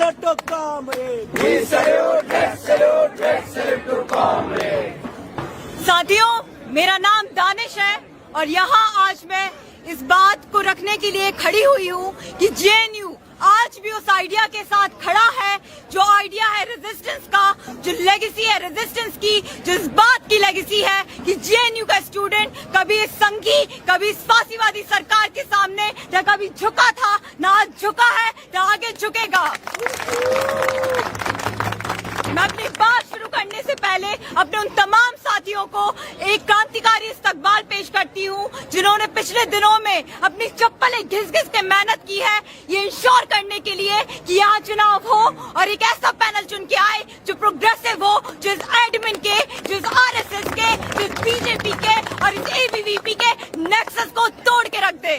salute to comrade. We salute, red salute, red salute to comrade. साथियों, मेरा नाम दानिश है और यहाँ आज मैं इस बात को रखने के लिए खड़ी हुई हूँ कि जेएनयू आज भी उस आइडिया के साथ खड़ा है जो आइडिया है रेजिस्टेंस का, जो लेगेसी है रेजिस्टेंस की, जो इस बात की लेगेसी है कि जेएनयू का स्टूडेंट कभी इस संघी, कभी इस फांसीवादी सरकार के सामने न कभी झुका था, न आज झुका है, न आगे झुकेगा। मैं अपनी बात शुरू करने से पहले अपने उन तमाम साथियों को एक क्रांतिकारी इस्तकबाल पेश करती हूँ जिन्होंने पिछले दिनों में अपनी चप्पलें घिस-घिस के मेहनत की है ये इंश्योर करने के लिए कि यहाँ चुनाव हो और एक ऐसा पैनल चुन के आए जो प्रोग्रेसिव हो, जो इस एडमिन के, जो इस आरएसएस के, जो इस बीजेपी के और इस एबीवीपी के नेक्सस को तोड़ के रख दे।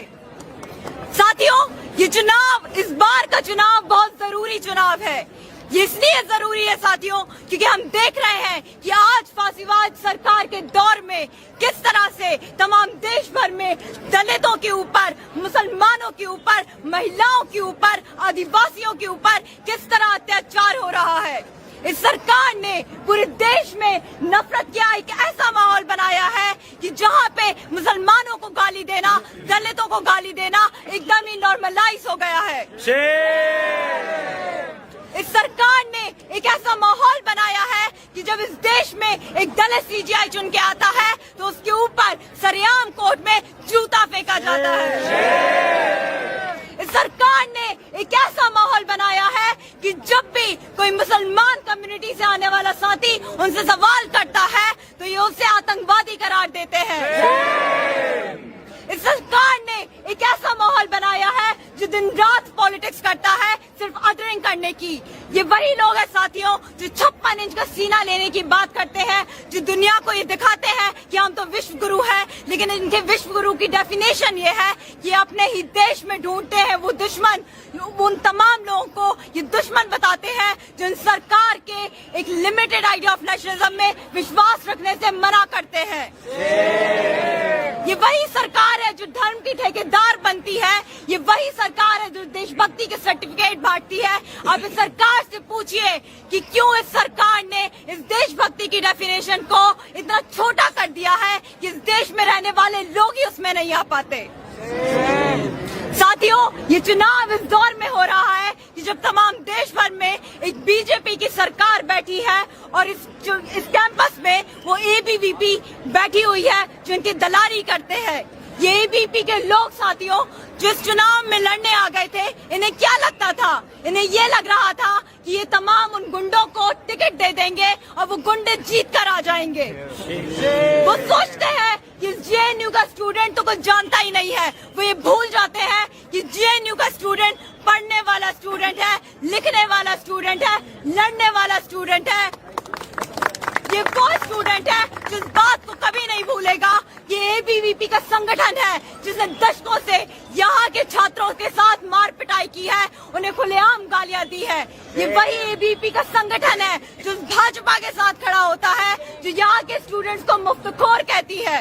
साथियों, ये चुनाव, इस बार का चुनाव बहुत जरूरी चुनाव है। ये इसलिए जरूरी है साथियों क्योंकि हम देख रहे हैं कि आज फांसीवाद सरकार के दौर में किस तरह से तमाम देश भर में दलितों के ऊपर, मुसलमानों के ऊपर, महिलाओं के ऊपर, आदिवासियों के ऊपर किस तरह अत्याचार हो रहा है। इस सरकार ने पूरे देश में नफरत का एक ऐसा माहौल बनाया है कि जहां पे मुसलमानों को गाली देना, दलितों को गाली देना एकदम ही नॉर्मलाइज हो गया है। इस सरकार ने एक ऐसा माहौल बनाया है कि जब इस देश में एक दलित सीजीआई चुन के आता है तो उसके ऊपर सरेआम कोर्ट में जूता फेंका जाता है। इस सरकार ने एक ऐसा माहौल बनाया है कि जब भी कोई मुसलमान कम्युनिटी से आने वाला साथी उनसे सवाल करता है तो ये उसे आतंकवादी करार देते हैं। इस सरकार ने एक ऐसा माहौल बनाया है जो दिन रात पॉलिटिक्स करता है सिर्फ अटरिंग करने की। ये वही लोग हैं साथियों जो 56 इंच का सीना लेने की बात करते हैं, जो दुनिया को ये दिखाते हैं कि हम तो विश्व गुरु हैं, लेकिन इनके विश्व गुरु की डेफिनेशन ये है कि अपने ही देश में ढूंढते हैं वो दुश्मन। उन तमाम लोगों को ये दुश्मन बताते हैं जो इन सरकार के एक लिमिटेड आइडिया ऑफ नेशनलिज्म में विश्वास रखने से मना करते हैं। ये वही सरकार है जो धर्म की ठेकेदार बनती है, ये वही सरकार है जो देशभक्ति के सर्टिफिकेट बांटती है। आप इस सरकार से पूछिए कि क्यों इस सरकार ने इस देशभक्ति की डेफिनेशन को इतना छोटा कर दिया है कि इस देश में रहने वाले लोग ही उसमें नहीं आ पाते। साथियों, ये चुनाव इस दौर में हो रहा है कि जब तमाम देश भर में एक बीजेपी की सरकार बैठी है और इस कैंपस में वो एबीवीपी बैठी हुई है जो इनकी दलाली करते हैं। ये एबीवीपी के लोग साथियों जो इस चुनाव में लड़ने आ गए थे, इन्हें क्या लगता था? इन्हें ये लग रहा था कि ये तमाम उन गुंडों को टिकट दे देंगे और वो गुंडे जीत कर आ जाएंगे। वो सोचते हैं कि जेएनयू का स्टूडेंट तो कुछ जानता ही नहीं है। वो ये भूल जाते हैं कि जेएनयू का स्टूडेंट पढ़ने वाला स्टूडेंट है, लिखने वाला स्टूडेंट है, लड़ने वाला स्टूडेंट है। ये वो स्टूडेंट है जिस बात को कभी नहीं भूलेगा कि एबीवीपी का संगठन है जिसने दशकों से यहाँ के छात्रों के साथ मार पिटाई की है, उन्हें खुलेआम गालियां दी है। ये वही एबीवीपी का संगठन है जो भाजपा के साथ खड़ा होता है, जो यहाँ के स्टूडेंट्स को मुफ्तखोर कहती है।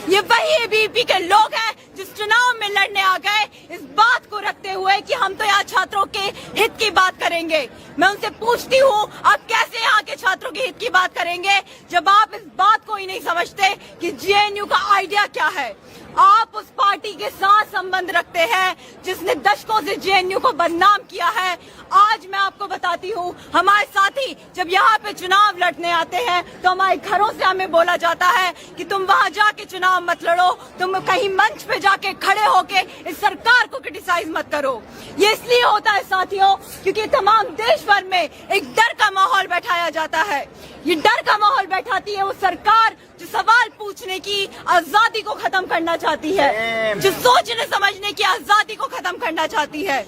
ये वही एबीवीपी के लोग हैं जिस चुनाव में लड़ने आ गए इस बात को रखते हुए कि हम तो यहाँ छात्रों के हित की बात करेंगे। मैं उनसे पूछती हूँ, आप कैसे यहाँ के छात्रों के हित की बात करेंगे जब आप इस बात को ही नहीं समझते कि जेएनयू का आइडिया क्या है। आप उस पार्टी के साथ संबंध रखते हैं जिसने दशकों से जेएनयू को बदनाम किया है। आज मैं आपको बताती हूँ, हमारे साथी जब यहाँ पे चुनाव लड़ने आते हैं तो हमारे घरों से हमें बोला जाता है कि तुम वहाँ जाके चुनाव मत लड़ो, तुम कहीं मंच पे जाके खड़े होके इस सरकार को क्रिटिसाइज मत करो। ये इसलिए होता है साथियों क्योंकि तमाम देश भर में एक डर का माहौल बैठाया जाता है। ये डर का माहौल बैठाती है वो सरकार जो सवाल पूछने की आजादी को खत्म करना चाहती है, जो सोचने समझने की आजादी को खत्म करना चाहती है।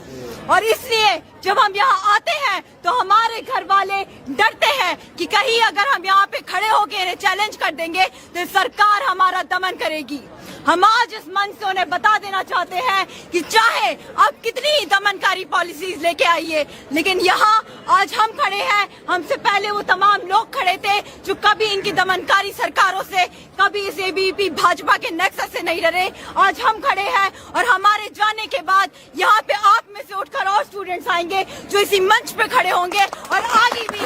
और इसलिए जब हम यहाँ आते हैं तो हमारे घर वाले डरते हैं कि कहीं अगर हम यहाँ पे खड़े होकर इन्हें चैलेंज कर देंगे तो सरकार हमारा दमन करेगी। हम आज इस मंच से उन्हें बता देना चाहते हैं कि चाहे आप कितनी ही दमनकारी पॉलिसीज लेके आइए, लेकिन यहाँ आज हम खड़े हैं, हमसे पहले वो तमाम लोग खड़े थे जो कभी इनकी दमनकारी सरकारों से, कभी इस एबीवीपी भाजपा के नेक्सस से नहीं डरे। आज हम खड़े हैं और हमारे जाने के बाद यहाँ पे आप में से उठकर और स्टूडेंट्स आएंगे जो इसी मंच पे खड़े होंगे और आगे भी।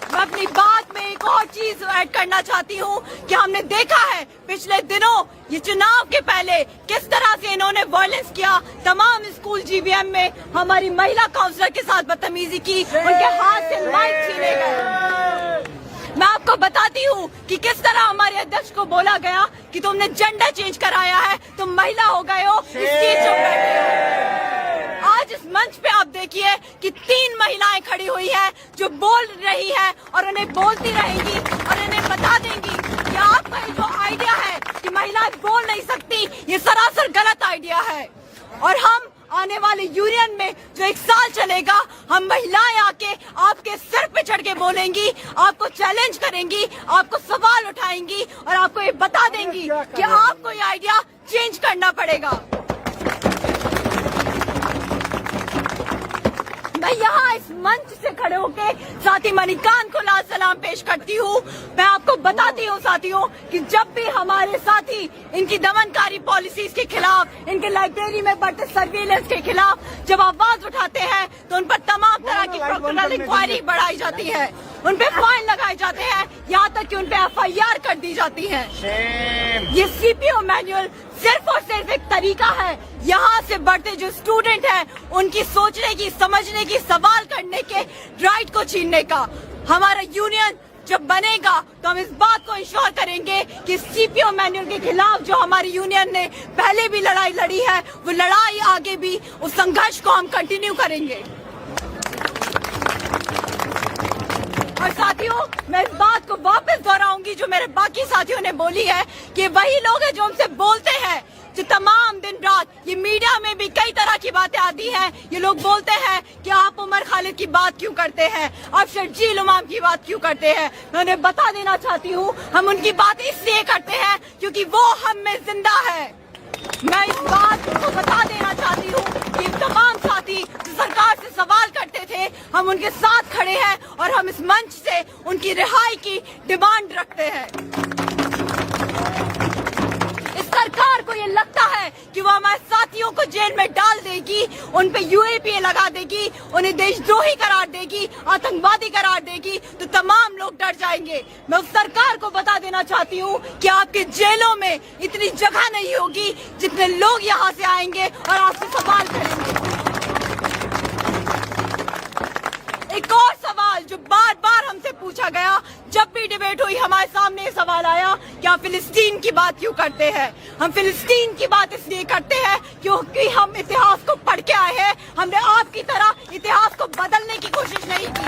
मैं अपनी बात में एक और चीज ऐड करना चाहती हूँ कि हमने देखा है पिछले दिनों ये चुनाव के पहले किस तरह से इन्होंने वायलेंस किया, तमाम स्कूल जीबीएम में हमारी महिला काउंसलर के साथ बदतमीजी की, उनके हाथ से माइक छीने गए। मैं आपको बताती हूँ कि किस तरह हमारे अध्यक्ष को बोला गया कि तुमने जेंडर चेंज कराया है, तुम महिला हो गए हो, इसलिए चुप बैठे हो। आज इस मंच पे आप देखिए कि 3 महिलाएं खड़ी हुई हैं जो बोल रही है और उन्हें बोलती रहेंगी और इन्हें बता देंगी कि आपका ये जो आइडिया है कि महिलाएं बोल नहीं सकती, ये सरासर गलत आइडिया है। और हम आने वाले यूनियन में जो 1 साल चलेगा, हम महिलाएं आके आपके सिर पे चढ़ के बोलेंगी, आपको चैलेंज करेंगी, आपको सवाल उठाएंगी और आपको ये बता देंगी कि आपको ये आइडिया चेंज करना पड़ेगा। मैं यहाँ इस मंच से खड़े होके साथी मणिकांत को लाल सलाम पेश करती हूँ। मैं आपको बताती हूँ साथियों कि जब भी हमारे साथी इनकी दमनकारी पॉलिसीज के खिलाफ, इनके लाइब्रेरी में बढ़ते सर्विलेंस के खिलाफ जब आवाज उठाते हैं तो उन पर तमाम तरह की प्रोक्योरल इंक्वायरी बढ़ाई जाती है, उन पे फाइन लगाए जाते हैं, यहाँ तक कि उन पे FIR कर दी जाती है। ये CPO मैनुअल सिर्फ और सिर्फ एक तरीका है यहाँ से बढ़ते जो स्टूडेंट हैं उनकी सोचने की, समझने की, सवाल करने के राइट को छीनने का। हमारा यूनियन जब बनेगा तो हम इस बात को इंश्योर करेंगे कि CPO मैनुअल के खिलाफ जो हमारी यूनियन ने पहले भी लड़ाई लड़ी है, वो लड़ाई आगे भी, उस संघर्ष को हम कंटिन्यू करेंगे। और साथियों, मैं इस बात को वापस दोहराऊंगी जो मेरे बाकी साथियों ने बोली है कि वही लोग हैं जो हमसे बोलते हैं, जो तमाम दिन रात ये मीडिया में भी कई तरह की बातें आती हैं, ये लोग बोलते हैं कि आप उमर खालिद की बात क्यों करते हैं, आप शर्जील इमाम की बात क्यों करते हैं। मैं उन्हें बता देना चाहती हूँ, हम उनकी बात इसलिए करते हैं क्योंकि वो हम में जिंदा है। मैं इस बात को बता देना चाहती हूँ कि तमाम साथी जो सरकार से सवाल करते थे, हम उनके साथ खड़े हैं और हम इस मंच से उनकी रिहाई की डिमांड रखते हैं। इस सरकार को ये लगता है कि वो हमारे साथियों को जेल में डाल देगी, उन पे UAPA लगा देगी, उन्हें देशद्रोही करार देगी, आतंकवादी करार देगी, तो तमाम लोग डर जाएंगे। मैं उस सरकार को बता देना चाहती हूँ कि आपके जेलों में इतनी जगह नहीं होगी जितने लोग यहाँ से आएंगे और आपसे सवाल करेंगे। एक और सवाल जो बार बार हमसे पूछा गया, जब भी डिबेट हुई हमारे सामने ये सवाल आया कि आप फिलिस्तीन की बात क्यों करते हैं। हम फिलिस्तीन की बात इसलिए करते हैं क्योंकि हम इतिहास को पढ़ के आए हैं, हमने आपकी तरह इतिहास को बदलने की कोशिश नहीं की।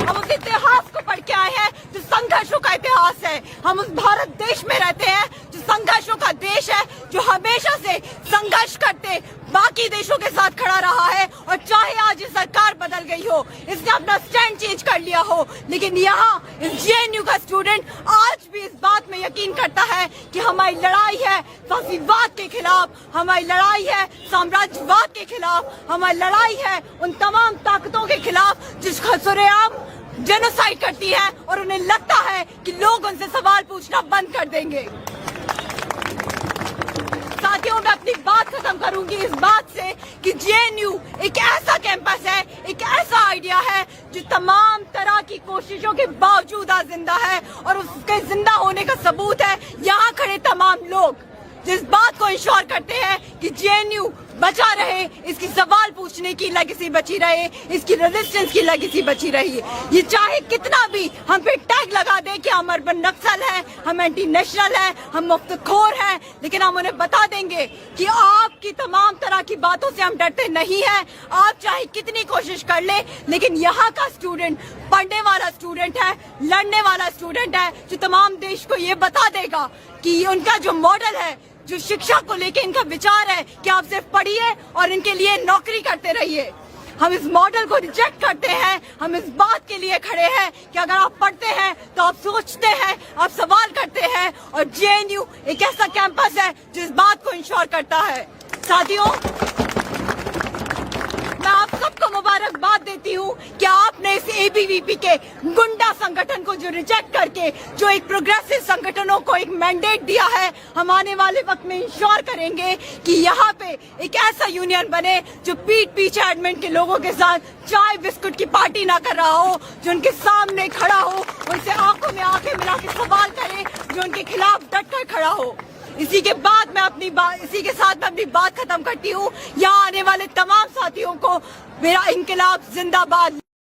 हम उस इतिहास को पढ़ के आए हैं जो संघर्षों का इतिहास है। हम उस भारत देश में रहते हैं जो संघर्षों का देश है, जो हमेशा से संघर्ष करते बाकी देशों के साथ खड़ा रहा है। और चाहे आज ये सरकार बदल गई हो, इसने अपना स्टैंड चेंज कर लिया हो, लेकिन यहाँ इस JNU का स्टूडेंट आज भी इस बात में यकीन करता है कि हमारी लड़ाई है फासीवाद के खिलाफ, हमारी लड़ाई है साम्राज्यवाद के खिलाफ, हमारी लड़ाई है उन तमाम ताकतों के खिलाफ जिसका सरेआम जेनोसाइड करती है और उन्हें लगता है कि लोग उनसे सवाल पूछना बंद कर देंगे। साथियों, मैं अपनी बात खत्म करूंगी इस बात से कि JNU एक ऐसा कैंपस है, एक ऐसा आइडिया है जो तमाम तरह की कोशिशों के बावजूद आज जिंदा है और उसके जिंदा होने का सबूत है यहाँ खड़े तमाम लोग जिस बात को इंश्योर करते हैं कि JNU बचा रहे, इसकी सवाल पूछने की लेगेसी बची रहे, इसकी रेजिस्टेंस की लेगेसी बची रही। ये चाहे कितना भी हम पे टैग लगा दे कि हम अर्बन नक्सल है, हम एंटी नेशनल है, हम मुफ्तखोर हैं, लेकिन हम उन्हें बता देंगे कि आपकी तमाम तरह की बातों से हम डरते नहीं हैं। आप चाहे कितनी कोशिश कर ले, लेकिन यहाँ का स्टूडेंट पढ़ने वाला स्टूडेंट है, लड़ने वाला स्टूडेंट है, जो तमाम देश को ये बता देगा कि उनका जो मॉडल है जो शिक्षा को लेके इनका विचार है कि आप सिर्फ पढ़िए और इनके लिए नौकरी करते रहिए। हम इस मॉडल को रिजेक्ट करते हैं। हम इस बात के लिए खड़े हैं कि अगर आप पढ़ते हैं तो आप सोचते हैं, आप सवाल करते हैं, और जेएनयू एक ऐसा कैंपस है जो इस बात को इंश्योर करता है। साथियों, मैं आप सबको मुबारकबाद देती हूँ कि आपने इस एबीवीपी के गुंडा संगठन को जो रिजेक्ट करके जो एक प्रोग्रेसिव संगठनों को एक मैंडेट दिया है, हम आने वाले वक्त में इंश्योर करेंगे कि यहाँ पे एक ऐसा यूनियन बने जो पीठ पीछे एडमिन के लोगों के साथ चाय बिस्कुट की पार्टी ना कर रहा हो, जो उनके सामने खड़ा हो, उनसे आंखों में आंखें मिला के सवाल करे, जो उनके खिलाफ डटकर खड़ा हो। इसी के साथ मैं अपनी बात खत्म करती हूँ। यहाँ आने वाले तमाम साथियों को मेरा इंकलाब जिंदाबाद।